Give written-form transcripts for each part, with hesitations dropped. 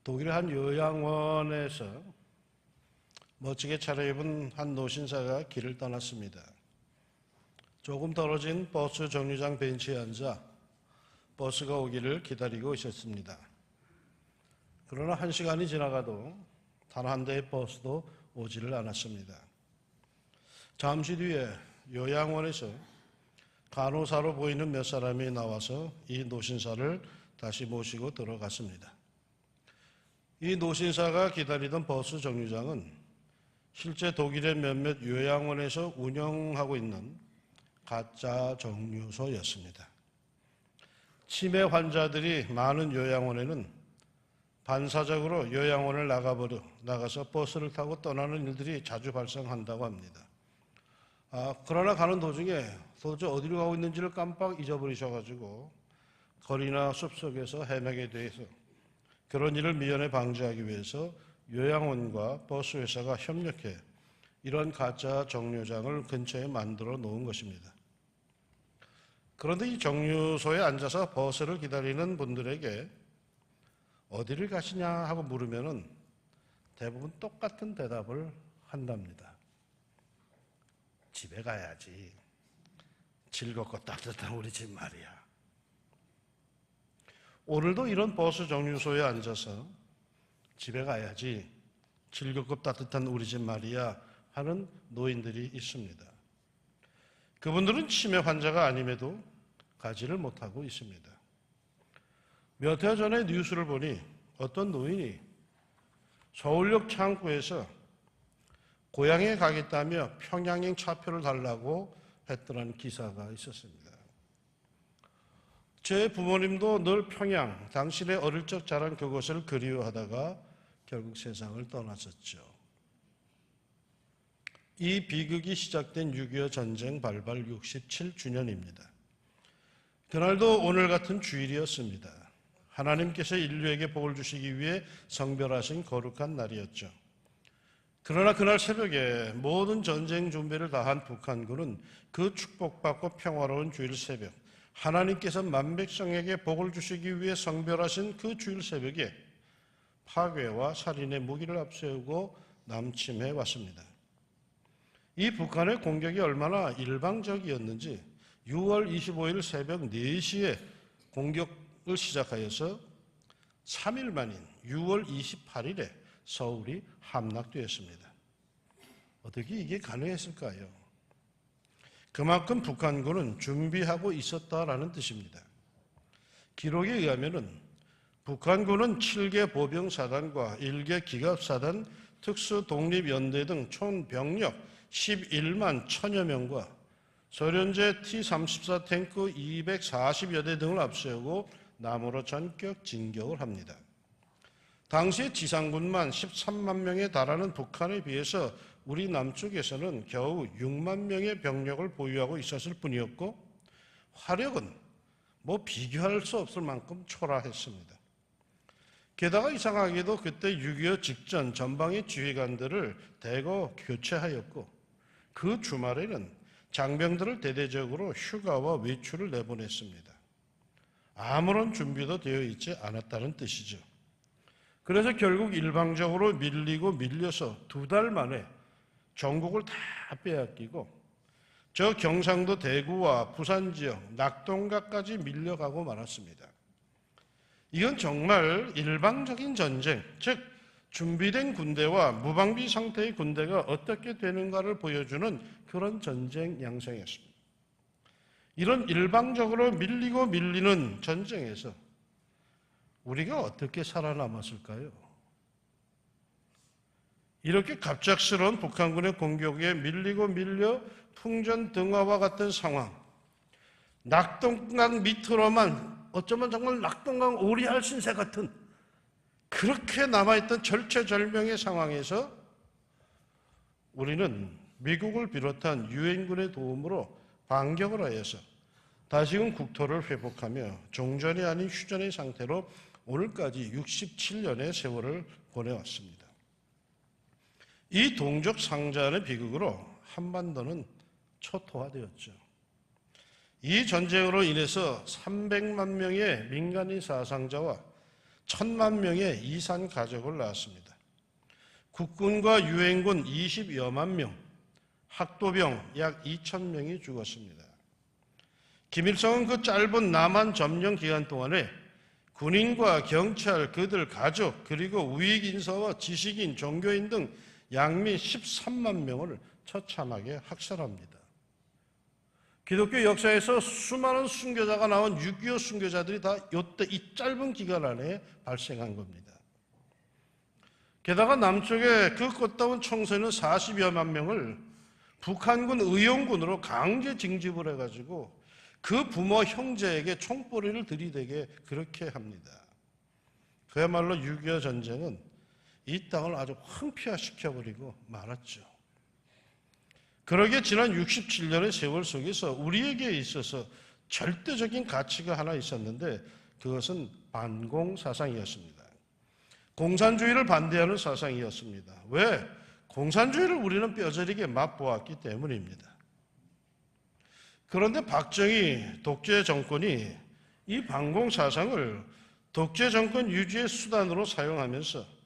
독일의 한 요양원에서 멋지게 차려입은 한 노신사가 길을 떠났습니다. 조금 떨어진 버스 정류장 벤치에 앉아 버스가 오기를 기다리고 있었습니다. 그러나 1시간이 지나가도 단 한 대의 버스도 오지를 않았습니다. 잠시 뒤에 요양원에서 간호사로 보이는 몇 사람이 나와서 이 노신사를 다시 모시고 들어갔습니다. 이 노신사가 기다리던 버스 정류장은 실제 독일의 몇몇 요양원에서 운영하고 있는 가짜 정류소였습니다. 치매 환자들이 많은 요양원에는 반사적으로 요양원을 나가서 버스를 타고 떠나는 일들이 자주 발생한다고 합니다. 그러나 가는 도중에 도대체 어디로 가고 있는지를 깜빡 잊어버리셔가지고 거리나 숲속에서 헤매게 돼서 그런 일을 미연에 방지하기 위해서 요양원과 버스 회사가 협력해 이런 가짜 정류장을 근처에 만들어 놓은 것입니다. 그런데 이 정류소에 앉아서 버스를 기다리는 분들에게 어디를 가시냐 하고 물으면은 대부분 똑같은 대답을 한답니다. 집에 가야지. 즐겁고 따뜻한 우리 집 말이야. 오늘도 이런 버스 정류소에 앉아서 집에 가야지. 즐겁고 따뜻한 우리 집 말이야 하는 노인들이 있습니다. 그분들은 치매 환자가 아님에도 가지를 못하고 있습니다. 몇 해 전에 뉴스를 보니 어떤 노인이 서울역 창구에서 고향에 가겠다며 평양행 차표를 달라고 했더라는 기사가 있었습니다. 제 부모님도 늘 평양, 당신의 어릴 적 자란 그곳을 그리워하다가 결국 세상을 떠나셨죠. 이 비극이 시작된 6.25 전쟁 발발 67주년입니다. 그날도 오늘 같은 주일이었습니다. 하나님께서 인류에게 복을 주시기 위해 성별하신 거룩한 날이었죠. 그러나 그날 새벽에 모든 전쟁 준비를 다한 북한군은 그 축복받고 평화로운 주일 새벽, 하나님께서 만백성에게 복을 주시기 위해 성별하신 그 주일 새벽에 파괴와 살인의 무기를 앞세우고 남침해 왔습니다. 이 북한의 공격이 얼마나 일방적이었는지 6월 25일 새벽 4시에 공격을 시작하여서 3일 만인 6월 28일에 서울이 함락되었습니다. 어떻게 이게 가능했을까요? 그만큼 북한군은 준비하고 있었다라는 뜻입니다. 기록에 의하면은 북한군은 7개 보병사단과 1개 기갑사단, 특수독립연대 등 총 병력 11만 1000여 명과 소련제 T-34 탱크 240여 대 등을 앞세우고 남으로 전격 진격을 합니다. 당시 지상군만 13만 명에 달하는 북한에 비해서 우리 남쪽에서는 겨우 6만 명의 병력을 보유하고 있었을 뿐이었고 화력은 비교할 수 없을 만큼 초라했습니다. 게다가 이상하게도 그때 6.25 직전 전방의 지휘관들을 대거 교체하였고 그 주말에는 장병들을 대대적으로 휴가와 외출을 내보냈습니다. 아무런 준비도 되어 있지 않았다는 뜻이죠. 그래서 결국 일방적으로 밀려서 2달 만에 전국을 다 빼앗기고 저 경상도 대구와 부산 지역, 낙동강까지 밀려가고 말았습니다. 이건 정말 일방적인 전쟁, 즉 준비된 군대와 무방비 상태의 군대가 어떻게 되는가를 보여주는 그런 전쟁 양상이었습니다. 이런 일방적으로 밀리는 전쟁에서 우리가 어떻게 살아남았을까요? 이렇게 갑작스러운 북한군의 공격에 밀려 풍전등화와 같은 상황, 낙동강 밑으로만 어쩌면 정말 낙동강 오리알 신세 같은 그렇게 남아있던 절체절명의 상황에서 우리는 미국을 비롯한 유엔군의 도움으로 반격을 하여서 다시금 국토를 회복하며 종전이 아닌 휴전의 상태로 오늘까지 67년의 세월을 보내왔습니다. 이 동족 상잔의 비극으로 한반도는 초토화되었죠. 이 전쟁으로 인해서 300만 명의 민간인 사상자와 1,000만 명의 이산 가족을 낳았습니다. 국군과 유엔군 20여만 명, 학도병 약 2,000명이 죽었습니다. 김일성은 그 짧은 남한 점령 기간 동안에 군인과 경찰, 그들 가족, 그리고 우익인사와 지식인, 종교인 등 양미 13만 명을 처참하게 학살합니다. 기독교 역사에서 수많은 순교자가 나온 6.25 순교자들이 다 이때 이 짧은 기간 안에 발생한 겁니다. 게다가 남쪽에 그 꽃다운 청소년 40여만 명을 북한군 의용군으로 강제 징집을 해가지고 그 부모 형제에게 총보리를 들이대게 그렇게 합니다. 그야말로 6.25 전쟁은 이 땅을 아주 황폐화시켜버리고 말았죠. 그러기에 지난 67년의 세월 속에서 우리에게 있어서 절대적인 가치가 하나 있었는데 그것은 반공사상이었습니다. 공산주의를 반대하는 사상이었습니다. 왜? 공산주의를 우리는 뼈저리게 맛보았기 때문입니다. 그런데 박정희 독재 정권이 이 반공사상을 독재 정권 유지의 수단으로 사용하면서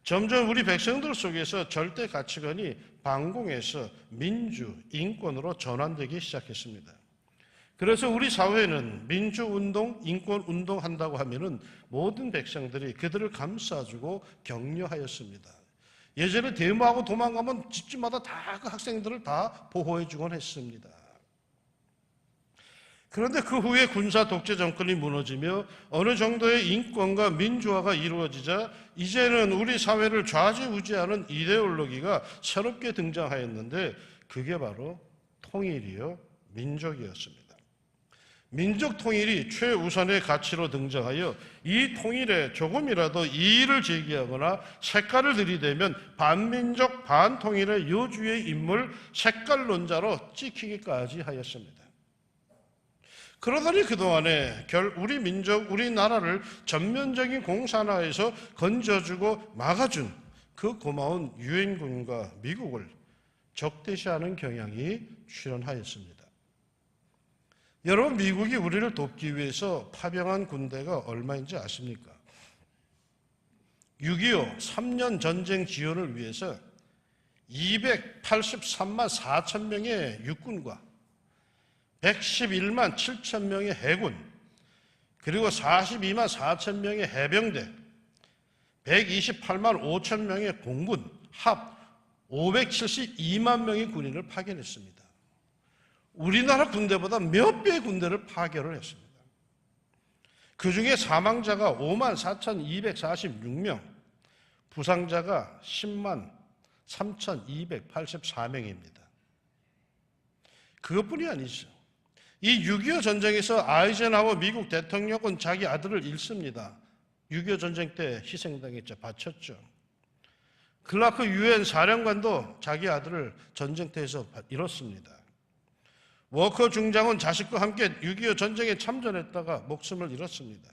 점점 우리 백성들 속에서 절대 가치관이 반공에서 민주, 인권으로 전환되기 시작했습니다. 그래서 우리 사회는 민주운동, 인권운동 한다고 하면은 모든 백성들이 그들을 감싸주고 격려하였습니다. 예전에 데모하고 도망가면 집집마다 다 그 학생들을 다 보호해주곤 했습니다. 그런데 그 후에 군사 독재 정권이 무너지며 어느 정도의 인권과 민주화가 이루어지자 이제는 우리 사회를 좌지우지하는 이데올로기가 새롭게 등장하였는데 그게 바로 통일이요, 민족이었습니다. 민족 통일이 최우선의 가치로 등장하여 이 통일에 조금이라도 이의를 제기하거나 색깔을 들이대면 반민족, 반통일의 요주의 인물, 색깔론자로 찍히기까지 하였습니다. 그러더니 그동안에 우리 민족, 우리나라를 전면적인 공산화에서 건져주고 막아준 그 고마운 유엔군과 미국을 적대시하는 경향이 출현하였습니다. 여러분, 미국이 우리를 돕기 위해서 파병한 군대가 얼마인지 아십니까? 6.25 3년 전쟁 지원을 위해서 283만 4천 명의 육군과 111만 7천 명의 해군, 그리고 42만 4천 명의 해병대, 128만 5천 명의 공군, 합 572만 명의 군인을 파견했습니다. 우리나라 군대보다 몇 배의 군대를 파견을 했습니다. 그 중에 사망자가 5만 4,246명, 부상자가 10만 3,284명입니다. 그것뿐이 아니죠. 이 6.25 전쟁에서 아이젠하워 미국 대통령은 자기 아들을 잃습니다. 6.25 전쟁 때 희생당했죠. 바쳤죠. 클라크 유엔 사령관도 자기 아들을 전쟁터에서 잃었습니다. 워커 중장은 자식과 함께 6.25 전쟁에 참전했다가 목숨을 잃었습니다.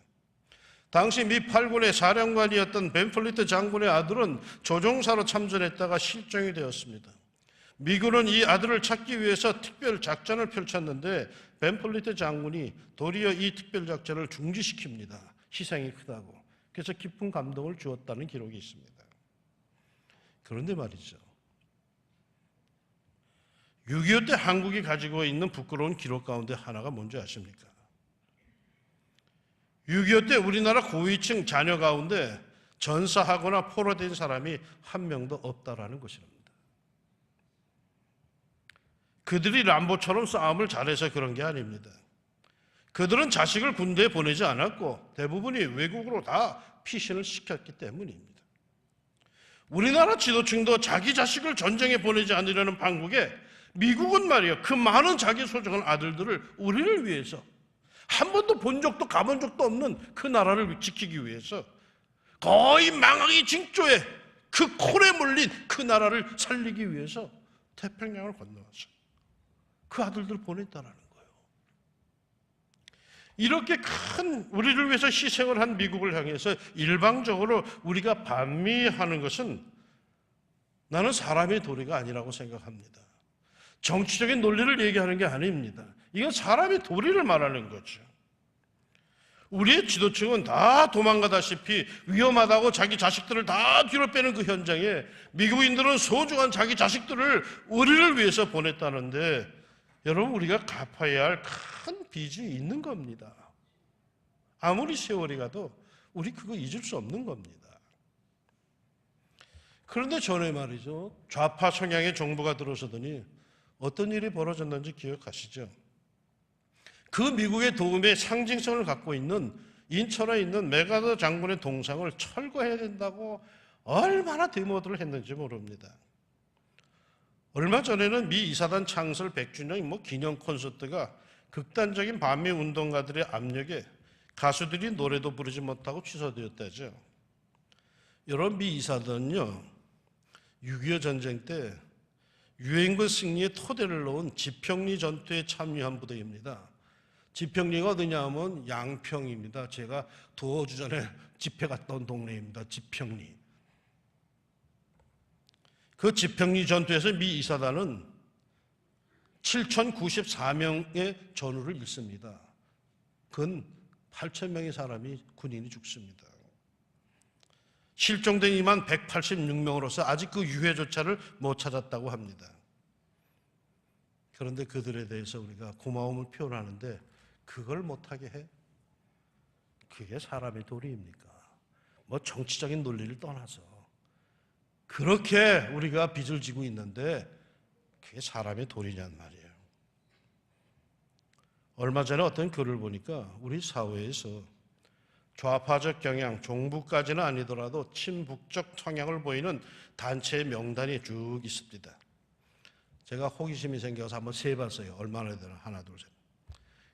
당시 미 8군의 사령관이었던 벤플리트 장군의 아들은 조종사로 참전했다가 실종이 되었습니다. 미군은 이 아들을 찾기 위해서 특별 작전을 펼쳤는데 벤플리트 장군이 도리어 이 특별 작전을 중지시킵니다. 희생이 크다고. 그래서 깊은 감동을 주었다는 기록이 있습니다. 그런데 말이죠. 6.25 때 한국이 가지고 있는 부끄러운 기록 가운데 하나가 뭔지 아십니까? 6.25 때 우리나라 고위층 자녀 가운데 전사하거나 포로된 사람이 한 명도 없다라는 것입니다. 그들이 람보처럼 싸움을 잘해서 그런 게 아닙니다. 그들은 자식을 군대에 보내지 않았고 대부분이 외국으로 다 피신을 시켰기 때문입니다. 우리나라 지도층도 자기 자식을 전쟁에 보내지 않으려는 판국에 미국은 말이에요. 그 많은 자기 소중한 아들들을 우리를 위해서 한 번도 본 적도 가본 적도 없는 그 나라를 지키기 위해서 거의 망하기 징조에 그 콜에 물린 그 나라를 살리기 위해서 태평양을 건너왔어요. 그 아들들 보냈다라는 거예요. 이렇게 큰 우리를 위해서 희생을 한 미국을 향해서 일방적으로 우리가 반미하는 것은 나는 사람의 도리가 아니라고 생각합니다. 정치적인 논리를 얘기하는 게 아닙니다. 이건 사람의 도리를 말하는 거죠. 우리의 지도층은 다 도망가다시피 위험하다고 자기 자식들을 다 뒤로 빼는 그 현장에 미국인들은 소중한 자기 자식들을 우리를 위해서 보냈다는데, 여러분, 우리가 갚아야 할 큰 빚이 있는 겁니다. 아무리 세월이 가도 우리 그거 잊을 수 없는 겁니다. 그런데 전에 말이죠, 좌파 성향의 정부가 들어서더니 어떤 일이 벌어졌는지 기억하시죠? 그 미국의 도움의 상징성을 갖고 있는 인천에 있는 메가더 장군의 동상을 철거해야 된다고 얼마나 데모들을 했는지 모릅니다. 얼마 전에는 미 이사단 창설 100주년 기념 콘서트가 극단적인 반미 운동가들의 압력에 가수들이 노래도 부르지 못하고 취소되었다죠. 여러분, 미 이사단은요, 6.25 전쟁 때 유엔군 승리의 토대를 놓은 지평리 전투에 참여한 부대입니다. 지평리가 어디냐 하면 양평입니다. 제가 두어주 전에 집회 갔다 온 동네입니다. 지평리. 그 지평리 전투에서 미 이사단은 7,094명의 전우를 잃습니다. 근 8,000명의 사람이 군인이 죽습니다. 실종된 이만 186명으로서 아직 그 유해조차를 못 찾았다고 합니다. 그런데 그들에 대해서 우리가 고마움을 표현하는데 그걸 못하게 해? 그게 사람의 도리입니까? 정치적인 논리를 떠나서 그렇게 우리가 빚을 지고 있는데 그게 사람의 도리냔 말이에요. 얼마 전에 어떤 글을 보니까 우리 사회에서 좌파적 경향, 종북까지는 아니더라도 친북적 성향을 보이는 단체의 명단이 쭉 있습니다. 제가 호기심이 생겨서 한번 세봤어요. 얼마나 되나, 하나, 둘, 셋.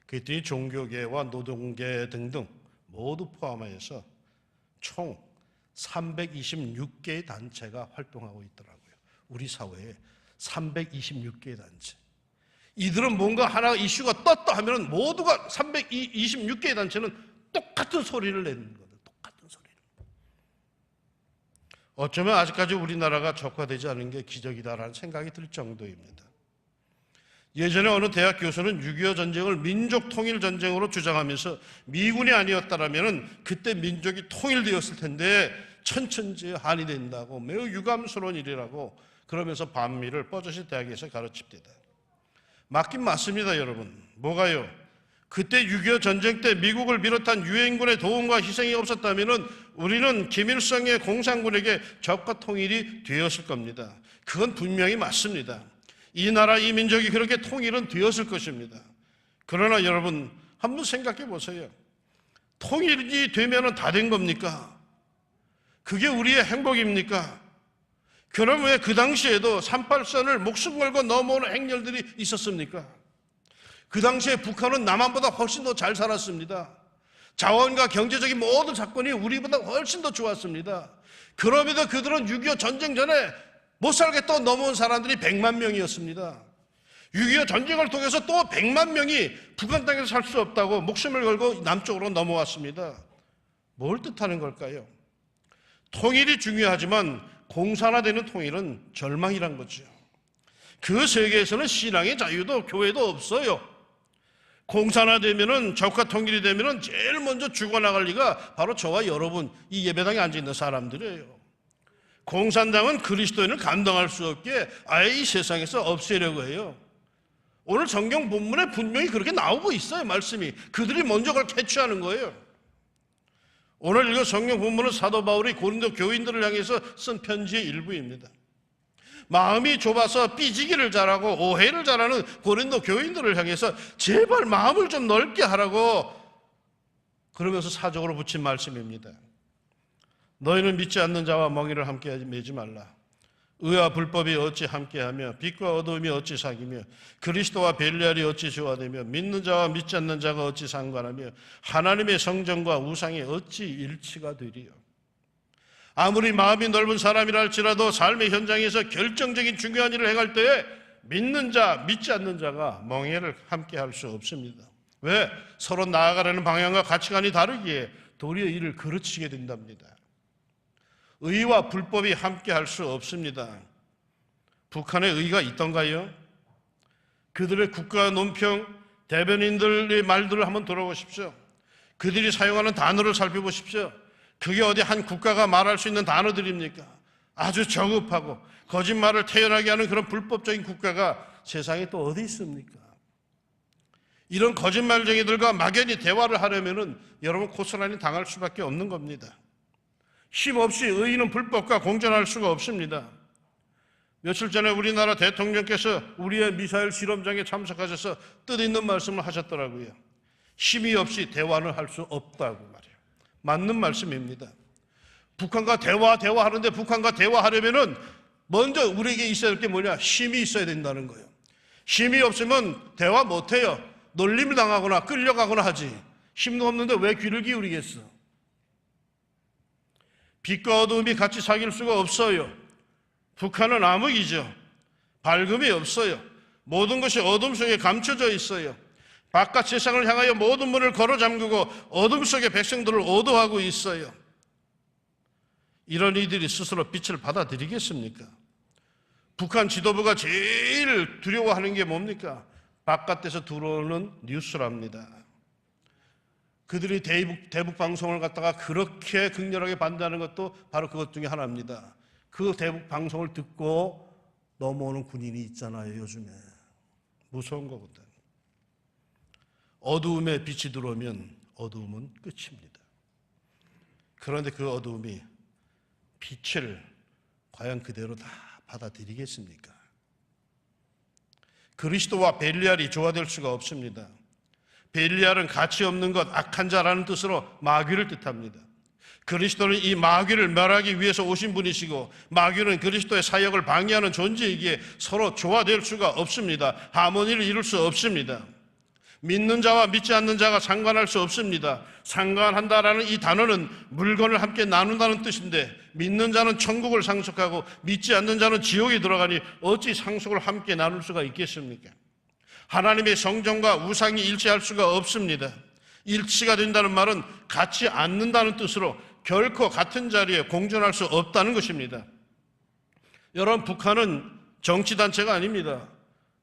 그랬더니 종교계와 노동계 등등 모두 포함해서 총 326개의 단체가 활동하고 있더라고요. 우리 사회에 326개의 단체. 이들은 뭔가 하나 이슈가 떴다 하면 모두가 326개의 단체는 똑같은 소리를 내는 거예요. 똑같은 소리를. 어쩌면 아직까지 우리나라가 적화되지 않은 게 기적이다라는 생각이 들 정도입니다. 예전에 어느 대학 교수는 6.25 전쟁을 민족 통일 전쟁으로 주장하면서 미군이 아니었다라면 그때 민족이 통일되었을 텐데 천천지 한이 된다고, 매우 유감스러운 일이라고 그러면서 반미를 뻐젓이 대학에서 가르칩니다. 맞긴 맞습니다, 여러분. 뭐가요? 그때 6.25 전쟁 때 미국을 비롯한 유엔군의 도움과 희생이 없었다면 우리는 김일성의 공산군에게 적과 통일이 되었을 겁니다. 그건 분명히 맞습니다. 이 나라, 이 민족이 그렇게 통일은 되었을 것입니다. 그러나 여러분, 한번 생각해 보세요. 통일이 되면 다 된 겁니까? 그게 우리의 행복입니까? 그럼 왜 그 당시에도 38선을 목숨 걸고 넘어오는 행렬들이 있었습니까? 그 당시에 북한은 남한보다 훨씬 더 잘 살았습니다. 자원과 경제적인 모든 사건이 우리보다 훨씬 더 좋았습니다. 그럼에도 그들은 6.25 전쟁 전에 못 살겠다고 넘어온 사람들이 100만 명이었습니다. 6.25 전쟁을 통해서 또 100만 명이 북한 땅에서 살 수 없다고 목숨을 걸고 남쪽으로 넘어왔습니다. 뭘 뜻하는 걸까요? 통일이 중요하지만 공산화되는 통일은 절망이란 거죠. 그 세계에서는 신앙의 자유도 교회도 없어요. 공산화되면은, 적화 통일이 되면은 제일 먼저 죽어나갈 리가 바로 저와 여러분, 이 예배당에 앉아있는 사람들이에요. 공산당은 그리스도인을 감당할 수 없게 아예 이 세상에서 없애려고 해요. 오늘 성경 본문에 분명히 그렇게 나오고 있어요, 말씀이. 그들이 먼저 그걸 캐치하는 거예요. 오늘 읽은 성경 본문은 사도 바울이 고린도 교인들을 향해서 쓴 편지의 일부입니다. 마음이 좁아서 삐지기를 잘하고 오해를 잘하는 고린도 교인들을 향해서 제발 마음을 좀 넓게 하라고 그러면서 사적으로 붙인 말씀입니다. 너희는 믿지 않는 자와 멍에를 함께 매지 말라. 의와 불법이 어찌 함께하며 빛과 어두움이 어찌 사귀며 그리스도와 벨리알이 어찌 조화되며 믿는 자와 믿지 않는 자가 어찌 상관하며 하나님의 성전과 우상이 어찌 일치가 되리요. 아무리 마음이 넓은 사람이라 할지라도 삶의 현장에서 결정적인 중요한 일을 행할 때에 믿는 자, 믿지 않는 자가 멍에를 함께 할 수 없습니다. 왜? 서로 나아가려는 방향과 가치관이 다르기에 도리어 이를 그르치게 된답니다. 의와 불법이 함께 할 수 없습니다. 북한에 의가 있던가요? 그들의 국가 논평, 대변인들의 말들을 한번 들어보십시오. 그들이 사용하는 단어를 살펴보십시오. 그게 어디 한 국가가 말할 수 있는 단어들입니까? 아주 저급하고 거짓말을 태연하게 하는 그런 불법적인 국가가 세상에 또 어디 있습니까? 이런 거짓말쟁이들과 막연히 대화를 하려면은 여러분 고스란히 당할 수밖에 없는 겁니다. 힘없이 의인은 불법과 공존할 수가 없습니다. 며칠 전에 우리나라 대통령께서 우리의 미사일 실험장에 참석하셔서 뜻있는 말씀을 하셨더라고요. 힘이 없이 대화는 할 수 없다고 말이에요. 맞는 말씀입니다. 북한과 대화하는데 북한과 대화하려면은 먼저 우리에게 있어야 될 게 뭐냐? 힘이 있어야 된다는 거예요. 힘이 없으면 대화 못해요. 놀림을 당하거나 끌려가거나 하지. 힘도 없는데 왜 귀를 기울이겠어? 빛과 어두움이 같이 사귈 수가 없어요. 북한은 암흑이죠. 밝음이 없어요. 모든 것이 어둠 속에 감춰져 있어요. 바깥 세상을 향하여 모든 문을 걸어 잠그고 어둠 속에 백성들을 오도하고 있어요. 이런 이들이 스스로 빛을 받아들이겠습니까? 북한 지도부가 제일 두려워하는 게 뭡니까? 바깥에서 들어오는 뉴스랍니다. 그들이 대북 방송을 갖다가 그렇게 극렬하게 반대하는 것도 바로 그것 중에 하나입니다. 그 대북 방송을 듣고 넘어오는 군인이 있잖아요, 요즘에. 무서운 거거든. 어두움에 빛이 들어오면 어두움은 끝입니다. 그런데 그 어두움이 빛을 과연 그대로 다 받아들이겠습니까? 그리스도와 벨리알이 조화될 수가 없습니다. 벨리알은 가치 없는 것, 악한 자라는 뜻으로 마귀를 뜻합니다. 그리스도는 이 마귀를 멸하기 위해서 오신 분이시고 마귀는 그리스도의 사역을 방해하는 존재이기에 서로 조화될 수가 없습니다. 하모니를 이룰 수 없습니다. 믿는 자와 믿지 않는 자가 상관할 수 없습니다. 상관한다라는 이 단어는 물건을 함께 나눈다는 뜻인데 믿는 자는 천국을 상속하고 믿지 않는 자는 지옥에 들어가니 어찌 상속을 함께 나눌 수가 있겠습니까? 하나님의 성전과 우상이 일치할 수가 없습니다. 일치가 된다는 말은 같지 않는다는 뜻으로 결코 같은 자리에 공존할 수 없다는 것입니다. 여러분, 북한은 정치단체가 아닙니다.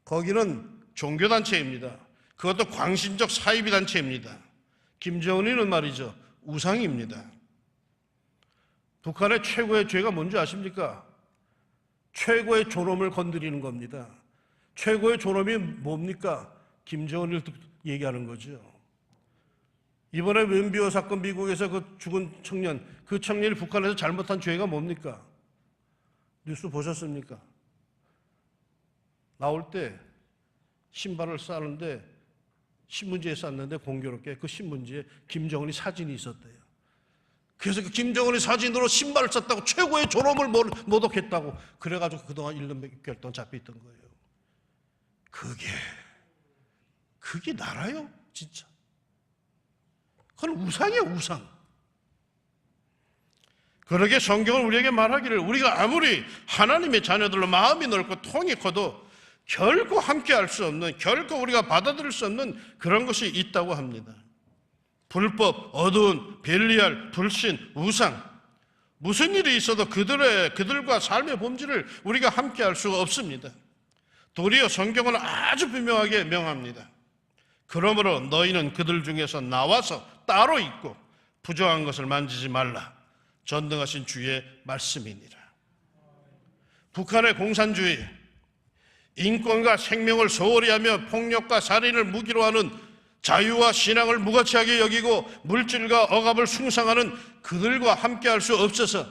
거기는 종교단체입니다. 그것도 광신적 사이비 단체입니다. 김정은이는 말이죠, 우상입니다. 북한의 최고의 죄가 뭔지 아십니까? 최고의 존엄을 건드리는 겁니다. 최고의 존엄이 뭡니까? 김정은을 얘기하는 거죠. 이번에 웬비어 사건 미국에서 그 죽은 청년, 그 청년이 북한에서 잘못한 죄가 뭡니까? 뉴스 보셨습니까? 나올 때 신발을 싸는데 신문지에 쌌는데 공교롭게 그 신문지에 김정은이 사진이 있었대요. 그래서 그 김정은이 사진으로 신발을 쌌다고 최고의 존엄을 모독했다고 그래가지고 그동안 1년 몇 개월 동안 잡혀있던 거예요. 그게 나라요? 진짜. 그건 우상이에요, 우상. 그러게 성경은 우리에게 말하기를 우리가 아무리 하나님의 자녀들로 마음이 넓고 통이 커도 결코 함께할 수 없는, 결코 우리가 받아들일 수 없는 그런 것이 있다고 합니다. 불법, 어두운, 벨리알, 불신, 우상, 무슨 일이 있어도 그들과 삶의 본질을 우리가 함께할 수가 없습니다. 도리어 성경은 아주 분명하게 명합니다. 그러므로 너희는 그들 중에서 나와서 따로 있고 부정한 것을 만지지 말라. 전능하신 주의 말씀이니라. 북한의 공산주의, 인권과 생명을 소홀히 하며 폭력과 살인을 무기로 하는 자유와 신앙을 무가치하게 여기고 물질과 억압을 숭상하는 그들과 함께할 수 없어서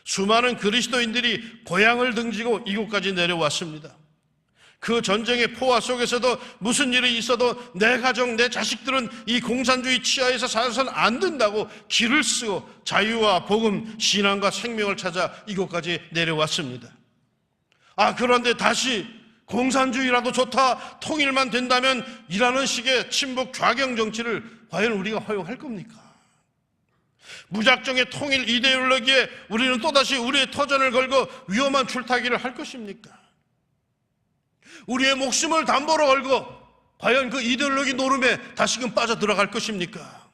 수많은 그리스도인들이 고향을 등지고 이곳까지 내려왔습니다. 그 전쟁의 포화 속에서도 무슨 일이 있어도 내 가정, 내 자식들은 이 공산주의 치하에서 살아서는 안 된다고 길을 쓰고 자유와 복음, 신앙과 생명을 찾아 이곳까지 내려왔습니다. 그런데 다시 공산주의라도 좋다, 통일만 된다면 이라는 식의 친북 좌경 정치를 과연 우리가 허용할 겁니까? 무작정의 통일 이데올로기에 우리는 또다시 우리의 터전을 걸고 위험한 줄타기를 할 것입니까? 우리의 목숨을 담보로 걸고 과연 그 이데올로기 노름에 다시금 빠져들어갈 것입니까?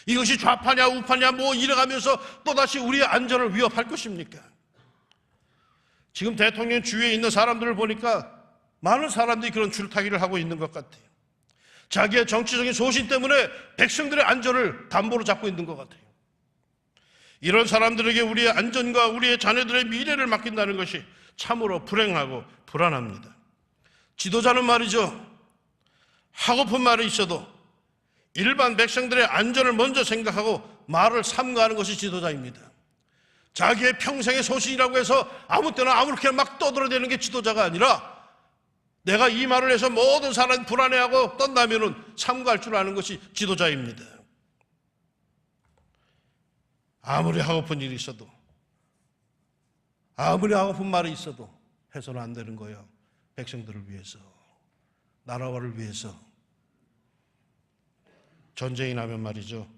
이것이 좌파냐 우파냐 이래가면서 또다시 우리의 안전을 위협할 것입니까? 지금 대통령 주위에 있는 사람들을 보니까 많은 사람들이 그런 줄타기를 하고 있는 것 같아요. 자기의 정치적인 소신 때문에 백성들의 안전을 담보로 잡고 있는 것 같아요. 이런 사람들에게 우리의 안전과 우리의 자녀들의 미래를 맡긴다는 것이 참으로 불행하고 불안합니다. 지도자는 말이죠, 하고픈 말이 있어도 일반 백성들의 안전을 먼저 생각하고 말을 삼가하는 것이 지도자입니다. 자기의 평생의 소신이라고 해서 아무 때나 아무렇게나 막 떠들어대는 게 지도자가 아니라, 내가 이 말을 해서 모든 사람이 불안해하고 떤다면은 삼가할 줄 아는 것이 지도자입니다. 아무리 하고픈 일이 있어도, 아무리 하고픈 말이 있어도 해서는 안 되는 거예요. 백성들을 위해서, 나라와를 위해서. 전쟁이 나면 말이죠,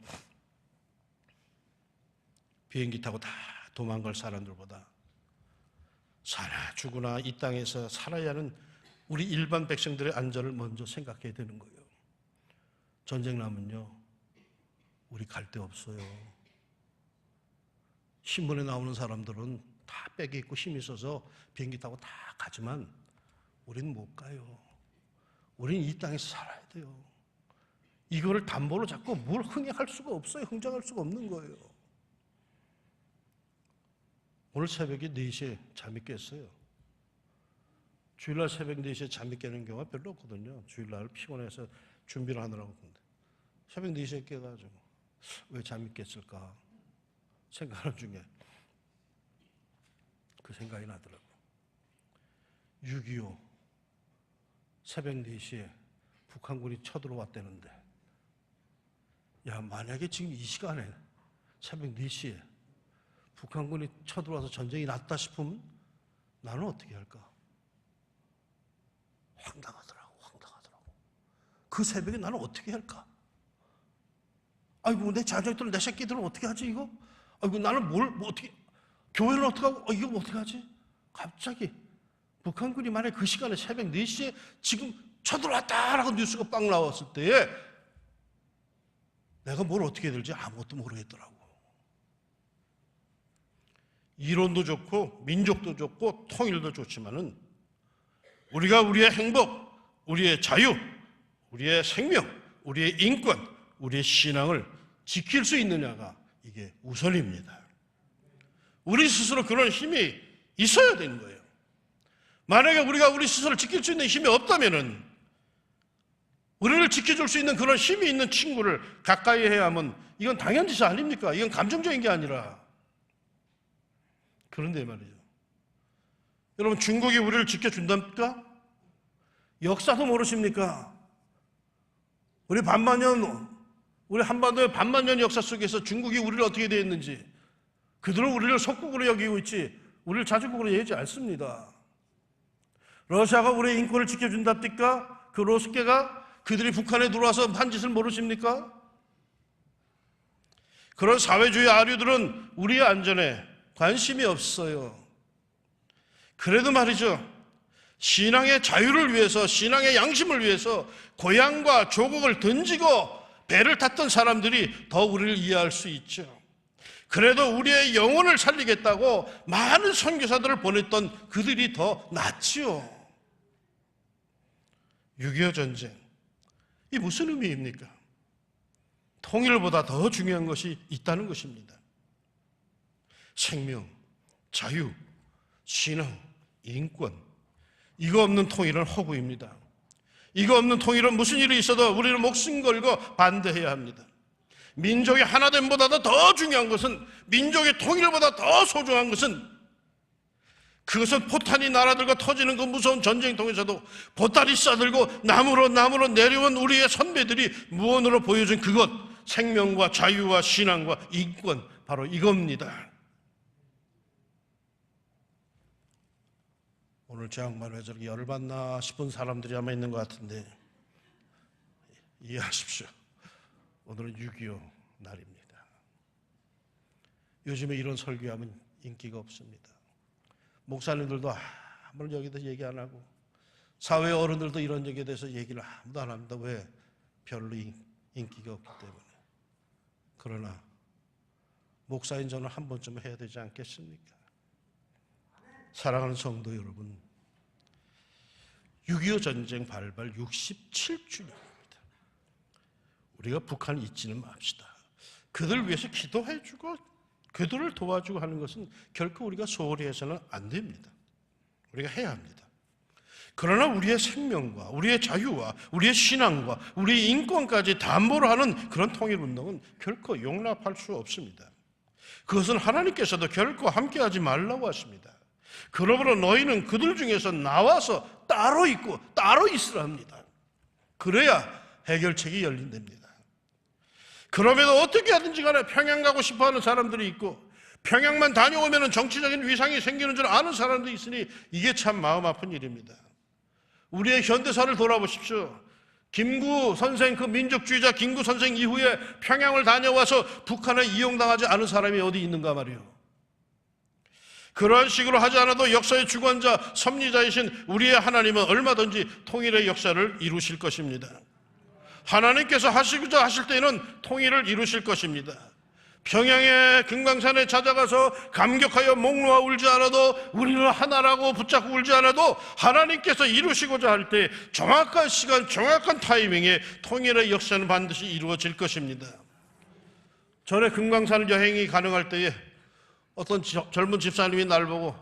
비행기 타고 다 도망갈 사람들보다 살아 죽으나 이 땅에서 살아야 하는 우리 일반 백성들의 안전을 먼저 생각해야 되는 거예요. 전쟁 나면요, 우리 갈 데 없어요. 신문에 나오는 사람들은 다 백이 있고 힘이 있어서 비행기 타고 다 가지만 우리는 못 가요. 우리는 이 땅에서 살아야 돼요. 이거를 담보로 잡고 뭘 흥행할 수가 없어요. 흥정할 수가 없는 거예요. 오늘 새벽에 4시에 잠이 깼어요. 주일날 새벽 4시에 잠이 깨는 경우가 별로 없거든요. 주일날 피곤해서 준비를 하느라고. 새벽 4시에 깨가지고 왜 잠이 깼을까 생각하는 중에 그 생각이 나더라고요. 6.25 새벽 4시에 북한군이 쳐들어왔다는데, 야, 만약에 지금 이 시간에 새벽 4시에 북한군이 쳐들어와서 전쟁이 났다 싶으면 나는 어떻게 할까? 황당하더라고. 그 새벽에 나는 어떻게 할까? 아이고, 내 자녀들, 내 새끼들은 어떻게 하지, 이거? 아이고, 나는 뭐 어떻게, 교회는 어떻게 하고, 이거 어떻게 하지? 갑자기 북한군이 만약에 그 시간에 새벽 4시에 지금 쳐들어왔다라고 뉴스가 빵 나왔을 때에 내가 뭘 어떻게 해야 될지 아무것도 모르겠더라고. 이론도 좋고 민족도 좋고 통일도 좋지만은 우리가 우리의 행복, 우리의 자유, 우리의 생명, 우리의 인권, 우리의 신앙을 지킬 수 있느냐가 이게 우선입니다. 우리 스스로 그런 힘이 있어야 되는 거예요. 만약에 우리가 우리 스스로 지킬 수 있는 힘이 없다면은, 우리를 지켜줄 수 있는 그런 힘이 있는 친구를 가까이 해야 하면 이건 당연지사 아닙니까? 이건 감정적인 게 아니라. 그런데 말이죠, 여러분, 중국이 우리를 지켜준답니까? 역사도 모르십니까? 우리 한반도의 반만년 역사 속에서 중국이 우리를 어떻게 대했는지, 그들은 우리를 속국으로 여기고 있지 우리를 자주국으로 여기지 않습니다. 러시아가 우리의 인권을 지켜준답니까? 그 로스케가 그들이 북한에 들어와서 한 짓을 모르십니까? 그런 사회주의 아류들은 우리의 안전에 관심이 없어요. 그래도 말이죠, 신앙의 자유를 위해서, 신앙의 양심을 위해서 고향과 조국을 던지고 배를 탔던 사람들이 더 우리를 이해할 수 있죠. 그래도 우리의 영혼을 살리겠다고 많은 선교사들을 보냈던 그들이 더 낫지요. 6.25 전쟁, 이 무슨 의미입니까? 통일보다 더 중요한 것이 있다는 것입니다. 생명, 자유, 신앙, 인권, 이거 없는 통일은 허구입니다. 이거 없는 통일은 무슨 일이 있어도 우리는 목숨 걸고 반대해야 합니다. 민족의 하나됨보다도 더 중요한 것은, 민족의 통일보다 더 소중한 것은, 그것은 포탄이 날아들고 터지는 그 무서운 전쟁통에서도 보따리 싸들고 나무로 내려온 우리의 선배들이 무언으로 보여준 그것, 생명과 자유와 신앙과 인권, 바로 이겁니다. 오늘 제 양반 왜 저렇게 열받나 싶은 사람들이 아마 있는 것 같은데 이해하십시오. 오늘은 6.25 날입니다. 요즘에 이런 설교하면 인기가 없습니다. 목사님들도 아무런 여기다 얘기 안 하고, 사회 어른들도 이런 얘기에 대해서 얘기를 아무도 안 합니다. 왜? 별로 인기가 없기 때문에. 그러나 목사인 저는 한 번쯤은 해야 되지 않겠습니까? 사랑하는 성도 여러분, 6.25 전쟁 발발 67주년입니다. 우리가 북한을 잊지는 맙시다. 그들 위해서 기도해주고 그들을 도와주고 하는 것은 결코 우리가 소홀히 해서는 안 됩니다. 우리가 해야 합니다. 그러나 우리의 생명과 우리의 자유와 우리의 신앙과 우리의 인권까지 담보로 하는 그런 통일운동은 결코 용납할 수 없습니다. 그것은 하나님께서도 결코 함께하지 말라고 하십니다. 그러므로 너희는 그들 중에서 나와서 따로 있고 따로 있으라 합니다. 그래야 해결책이 열린답니다. 그럼에도 어떻게 하든지 간에 평양 가고 싶어하는 사람들이 있고 평양만 다녀오면 정치적인 위상이 생기는 줄 아는 사람도 있으니 이게 참 마음 아픈 일입니다. 우리의 현대사를 돌아보십시오. 김구 선생, 그 민족주의자 김구 선생 이후에 평양을 다녀와서 북한에 이용당하지 않은 사람이 어디 있는가 말이에요. 그런 식으로 하지 않아도 역사의 주관자, 섭리자이신 우리의 하나님은 얼마든지 통일의 역사를 이루실 것입니다. 하나님께서 하시고자 하실 때에는 통일을 이루실 것입니다. 평양의 금강산에 찾아가서 감격하여 목 놓아 울지 않아도, 우리는 하나라고 붙잡고 울지 않아도 하나님께서 이루시고자 할 때 정확한 시간, 정확한 타이밍에 통일의 역사는 반드시 이루어질 것입니다. 전에 금강산 여행이 가능할 때에 어떤 젊은 집사님이 날 보고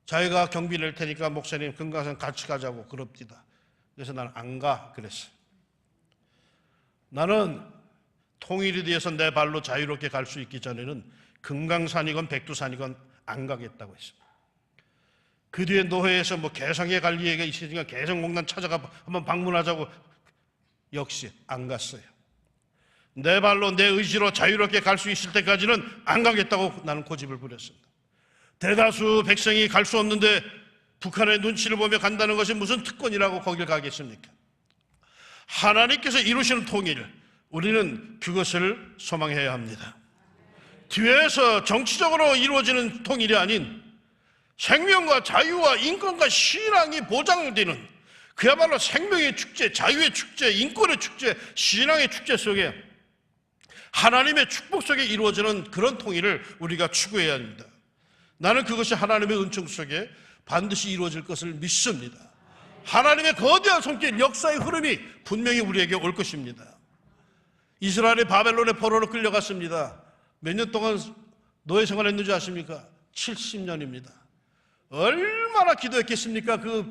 자기가 경비 낼 테니까 목사님 금강산 같이 가자고 그럽니다. 그래서 나는 안 가 그랬어요. 나는 통일이 되어서 내 발로 자유롭게 갈 수 있기 전에는 금강산이건 백두산이건 안 가겠다고 했습니다. 그 뒤에 노회에서 개성에 갈 얘기가 있으니까 개성공단 찾아가 한번 방문하자고 역시 안 갔어요. 내 발로 내 의지로 자유롭게 갈 수 있을 때까지는 안 가겠다고 나는 고집을 부렸습니다. 대다수 백성이 갈 수 없는데 북한의 눈치를 보며 간다는 것이 무슨 특권이라고 거길 가겠습니까? 하나님께서 이루시는 통일, 우리는 그것을 소망해야 합니다. 뒤에서 정치적으로 이루어지는 통일이 아닌 생명과 자유와 인권과 신앙이 보장되는 그야말로 생명의 축제, 자유의 축제, 인권의 축제, 신앙의 축제 속에 하나님의 축복 속에 이루어지는 그런 통일을 우리가 추구해야 합니다. 나는 그것이 하나님의 은총 속에 반드시 이루어질 것을 믿습니다. 하나님의 거대한 손길, 역사의 흐름이 분명히 우리에게 올 것입니다. 이스라엘이 바벨론의 포로로 끌려갔습니다. 몇 년 동안 노예 생활했는지 아십니까? 70년입니다. 얼마나 기도했겠습니까? 그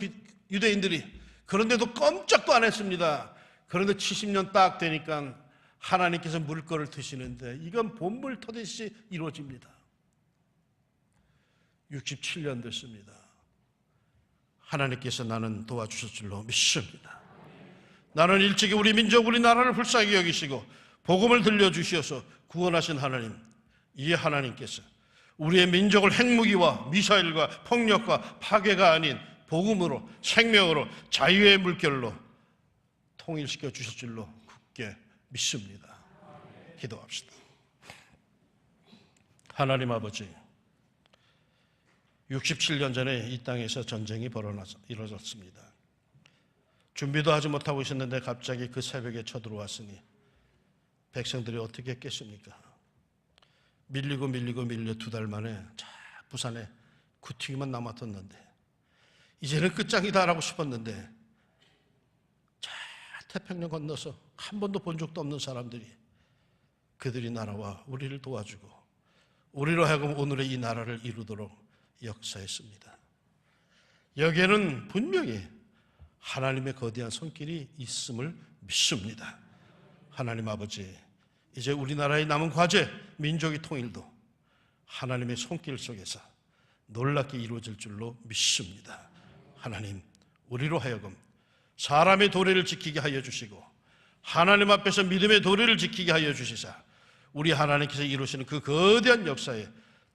유대인들이. 그런데도 꼼짝도 안 했습니다. 그런데 70년 딱 되니까 하나님께서 물거를 드시는데 이건 본물 터듯이 이루어집니다. 67년 됐습니다. 하나님께서 나는 도와주실 줄로 믿습니다. 나는 일찍이 우리 민족, 우리 나라를 불쌍히 여기시고 복음을 들려주셔서 구원하신 하나님, 이 하나님께서 우리의 민족을 핵무기와 미사일과 폭력과 파괴가 아닌 복음으로, 생명으로, 자유의 물결로 통일시켜 주실 줄로 굳게 믿습니다. 기도합시다. 하나님 아버지, 67년 전에 이 땅에서 전쟁이 일어났습니다. 준비도 하지 못하고 있었는데 갑자기 그 새벽에 쳐들어왔으니 백성들이 어떻게 했겠습니까? 밀려 2달 만에 부산에 구튀기만 남았었는데 이제는 끝장이다라고 싶었는데 태평양 건너서 한 번도 본 적도 없는 사람들이 그들이 나라와 우리를 도와주고 우리로 하여금 오늘의 이 나라를 이루도록 역사했습니다. 여기에는 분명히 하나님의 거대한 손길이 있음을 믿습니다. 하나님 아버지, 이제 우리나라의 남은 과제, 민족의 통일도 하나님의 손길 속에서 놀랍게 이루어질 줄로 믿습니다. 하나님, 우리로 하여금 사람의 도리를 지키게 하여 주시고 하나님 앞에서 믿음의 도리를 지키게 하여 주시사 우리 하나님께서 이루시는 그 거대한 역사에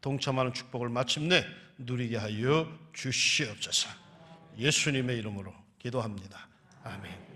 동참하는 축복을 마침내 누리게 하여 주시옵소서. 예수님의 이름으로 기도합니다. 아멘.